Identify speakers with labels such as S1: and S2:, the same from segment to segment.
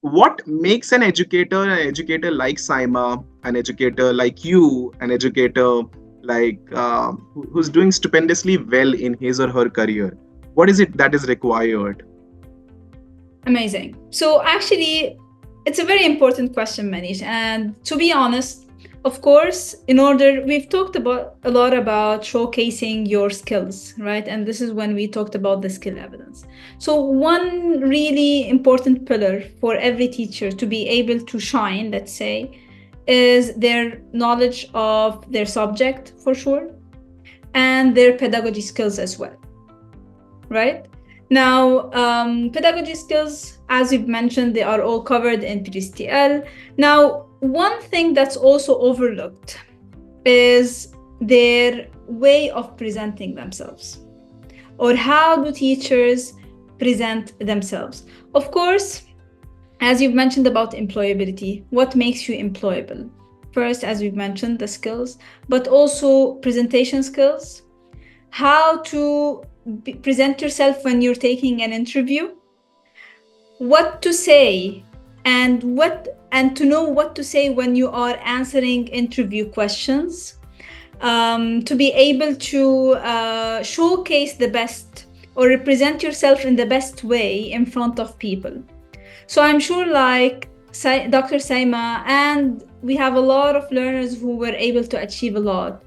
S1: what makes an educator like Saima, an educator like you, an educator like who's doing stupendously well in his or her career? What is it that is required?
S2: Amazing. So actually, it's a very important question, Manish. And to be honest, of course, we've talked about a lot about showcasing your skills, right? And this is when we talked about the skill evidence. So one really important pillar for every teacher to be able to shine, let's say, is their knowledge of their subject for sure, and their pedagogy skills as well, right? Now, pedagogy skills, as we've mentioned, they are all covered in PGSTL. Now, one thing that's also overlooked is their way of presenting themselves, or how do teachers present themselves. Of course, as you've mentioned about employability, what makes you employable? First, as we've mentioned, the skills, but also presentation skills, how to present yourself when you're taking an interview, what to say, and to know what to say when you are answering interview questions, to be able to showcase the best or represent yourself in the best way in front of people. So I'm sure, like Dr. Saima, and we have a lot of learners who were able to achieve a lot.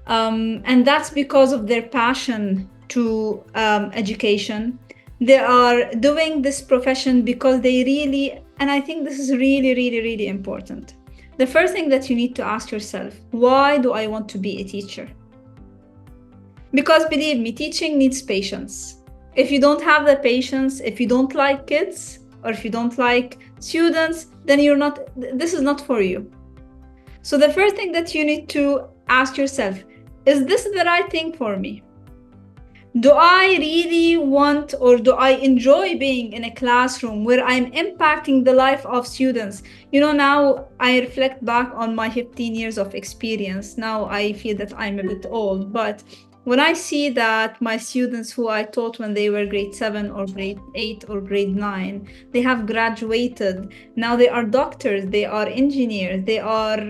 S2: And that's because of their passion to education. They are doing this profession because they really, and I think this is really, really, really important. The first thing that you need to ask yourself, why do I want to be a teacher? Because believe me, teaching needs patience. If you don't have the patience, if you don't like kids, or if you don't like students, then this is not for you. So the first thing that you need to ask yourself, is this the right thing for me? Do I really want, or do I enjoy being in a classroom where I'm impacting the life of students? Now I reflect back on my 15 years of experience. Now I feel that I'm a bit old, but when I see that my students who I taught when they were grade 7 or grade 8 or grade 9, they have graduated. Now they are doctors, they are engineers, they are,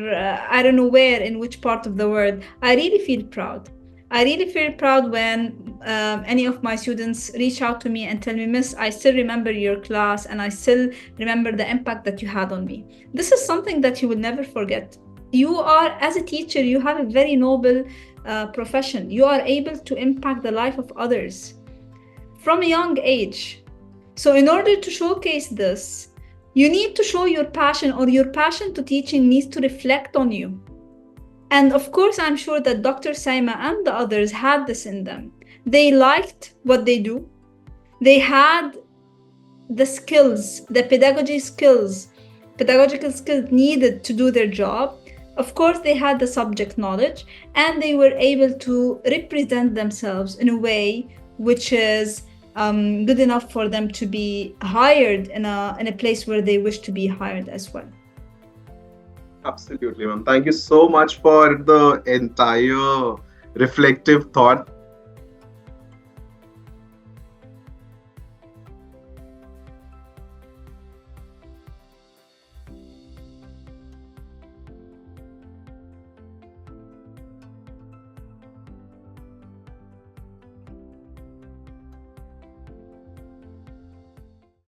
S2: I don't know where, in which part of the world. I really feel proud. I really feel proud when any of my students reach out to me and tell me, Miss, I still remember your class and I still remember the impact that you had on me. This is something that you will never forget. You are, as a teacher, you have a very noble profession. You are able to impact the life of others from a young age. So in order to showcase this, you need to show your passion, or your passion to teaching needs to reflect on you. And of course, I'm sure that Dr. Saima and the others had this in them. They liked what they do. They had the skills, the pedagogical skills needed to do their job. Of course, they had the subject knowledge, and they were able to represent themselves in a way which is good enough for them to be hired in a place where they wish to be hired as well.
S1: Absolutely, ma'am. Thank you so much for the entire reflective thought